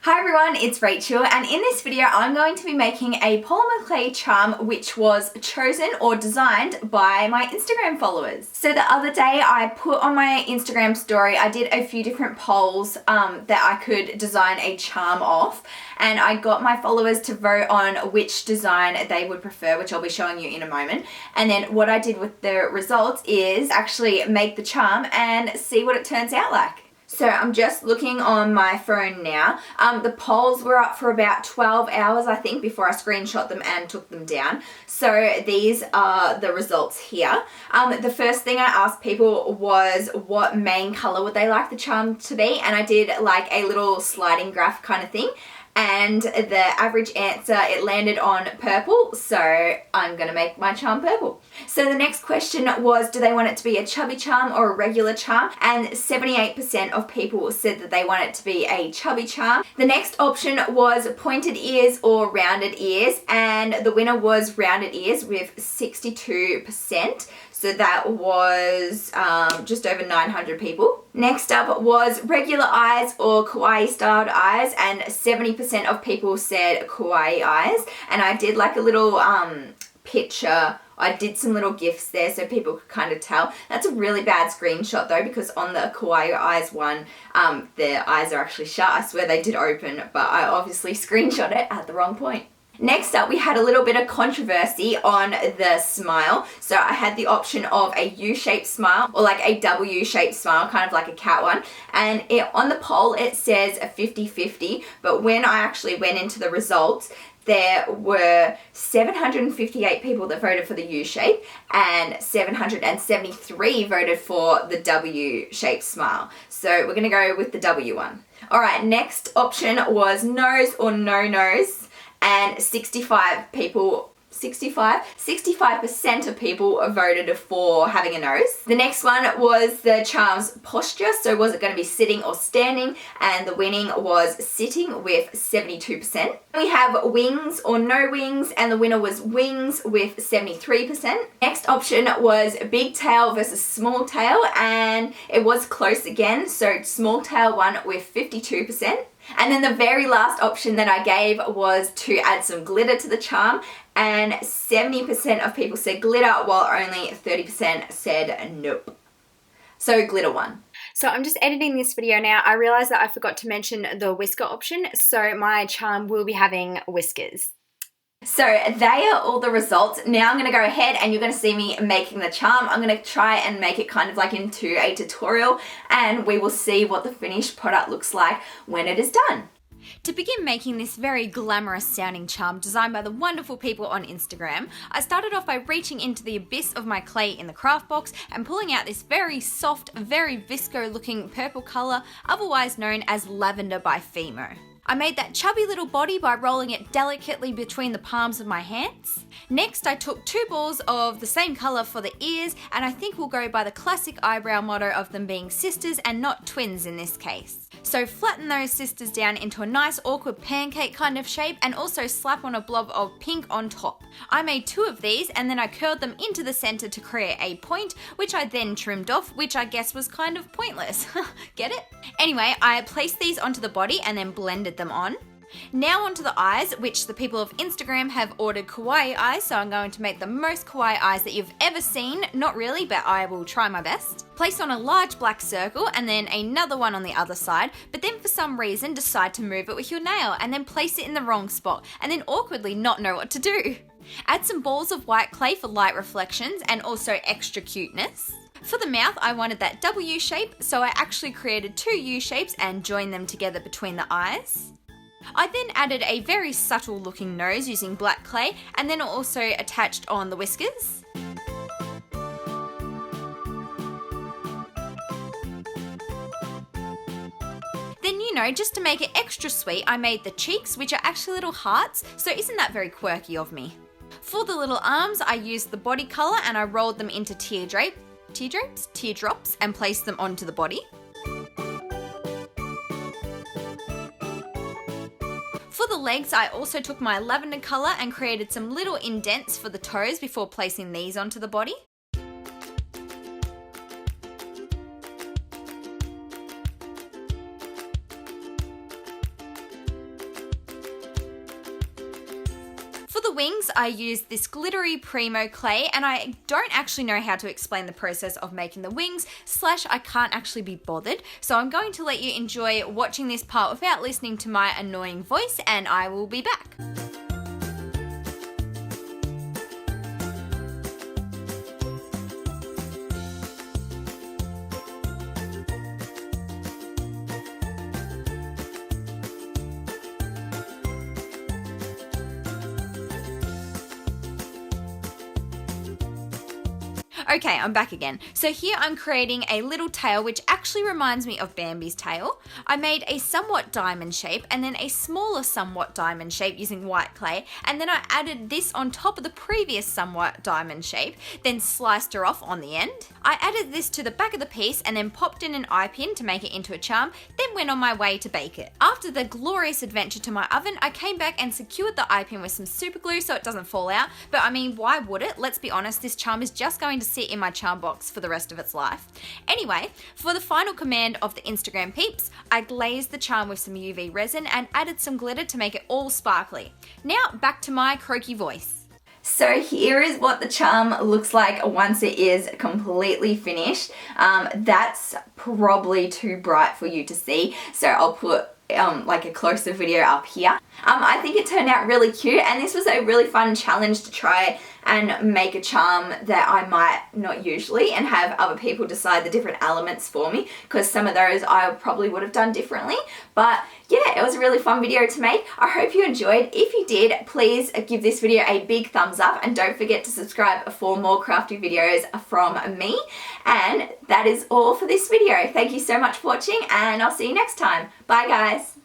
Hi everyone, it's Rachel, and in this video I'm going to be making a polymer clay charm which was chosen or designed by my Instagram followers. So the other day I put on my Instagram story, I did a few different polls that I could design a charm off, and I got my followers to vote on which design they would prefer, which I'll be showing you in a moment. And then what I did with the results is actually make the charm and see what it turns out like. So I'm just looking on my phone now. The polls were up for about 12 hours, I think, before I screenshot them and took them down. So these are the results here. The first thing I asked people was what main color would they like the charm to be, and I did like a little sliding graph kind of thing. And the average answer, it landed on purple, so I'm gonna make my charm purple. So the next question was, do they want it to be a chubby charm or a regular charm? And 78% of people said that they want it to be a chubby charm. The next option was pointed ears or rounded ears, and the winner was rounded ears with 62%. So that was just over 900 people. Next up was regular eyes or kawaii styled eyes, and 70% of people said kawaii eyes. And I did like a little picture. I did some little gifs there so people could kind of tell. That's a really bad screenshot though, because on the kawaii eyes one, the eyes are actually shut. I swear they did open, but I obviously screenshot it at the wrong point. Next up, we had a little bit of controversy on the smile. So I had the option of a U-shaped smile or like a W-shaped smile, kind of like a cat one. And on the poll, it says a 50-50, but when I actually went into the results, there were 758 people that voted for the U-shape and 773 voted for the W-shaped smile. So we're gonna go with the W one. All right, next option was nose or no nose. And 65% of people voted for having a nose. The next one was the charm's posture. So was it going to be sitting or standing? And the winning was sitting with 72%. We have wings or no wings, and the winner was wings with 73%. Next option was big tail versus small tail, and it was close again. So small tail won with 52%. And then the very last option that I gave was to add some glitter to the charm, and 70% of people said glitter while only 30% said nope. So glitter won. So I'm just editing this video now. I realized that I forgot to mention the whisker option, so my charm will be having whiskers. So they are all the results. Now I'm going to go ahead and you're going to see me making the charm. I'm going to try and make it kind of like into a tutorial, and we will see what the finished product looks like when it is done. To begin making this very glamorous sounding charm designed by the wonderful people on Instagram, I started off by reaching into the abyss of my clay in the craft box and pulling out this very soft, very visco looking purple colour, otherwise known as lavender by Fimo. I made that chubby little body by rolling it delicately between the palms of my hands. Next, I took 2 balls of the same colour for the ears, and I think we'll go by the classic eyebrow motto of them being sisters and not twins in this case. So flatten those sisters down into a nice awkward pancake kind of shape, and also slap on a blob of pink on top. I made 2 of these, and then I curled them into the centre to create a point, which I then trimmed off, which I guess was kind of pointless. Get it? Anyway, I placed these onto the body and then blended them on. Now onto the eyes, which the people of Instagram have ordered kawaii eyes, so I'm going to make the most kawaii eyes that you've ever seen. Not really, but I will try my best. Place on a large black circle and then another one on the other side, but then for some reason decide to move it with your nail and then place it in the wrong spot and then awkwardly not know what to do. Add some balls of white clay for light reflections and also extra cuteness. For the mouth, I wanted that W shape, so I actually created 2 U shapes and joined them together between the eyes. I then added a very subtle looking nose using black clay, and then also attached on the whiskers. Then, you know, just to make it extra sweet, I made the cheeks, which are actually little hearts, so isn't that very quirky of me? For the little arms, I used the body colour and I rolled them into teardrops, and placed them onto the body. For the legs, I also took my lavender colour and created some little indents for the toes before placing these onto the body. For the wings, I used this glittery Premo clay, and I don't actually know how to explain the process of making the wings, / I can't actually be bothered. So I'm going to let you enjoy watching this part without listening to my annoying voice, and I will be back. Okay, I'm back again. So here I'm creating a little tail which actually reminds me of Bambi's tail. I made a somewhat diamond shape and then a smaller somewhat diamond shape using white clay, and then I added this on top of the previous somewhat diamond shape, then sliced her off on the end. I added this to the back of the piece and then popped in an eye pin to make it into a charm, then went on my way to bake it. After the glorious adventure to my oven, I came back and secured the eye pin with some super glue so it doesn't fall out, but I mean, why would it? Let's be honest, this charm is just going to sit in my charm box for the rest of its life. Anyway, for the final command of the Instagram peeps, I glazed the charm with some UV resin and added some glitter to make it all sparkly. Now back to my croaky voice. So here is what the charm looks like once it is completely finished. That's probably too bright for you to see, so I'll put like a closer video up here. I think it turned out really cute, and this was a really fun challenge to try and make a charm that I might not usually, and have other people decide the different elements for me, because some of those I probably would have done differently. But yeah, it was a really fun video to make. I hope you enjoyed. If you did, please give this video a big thumbs up, and don't forget to subscribe for more crafty videos from me. And that is all for this video. Thank you so much for watching, and I'll see you next time. Bye guys.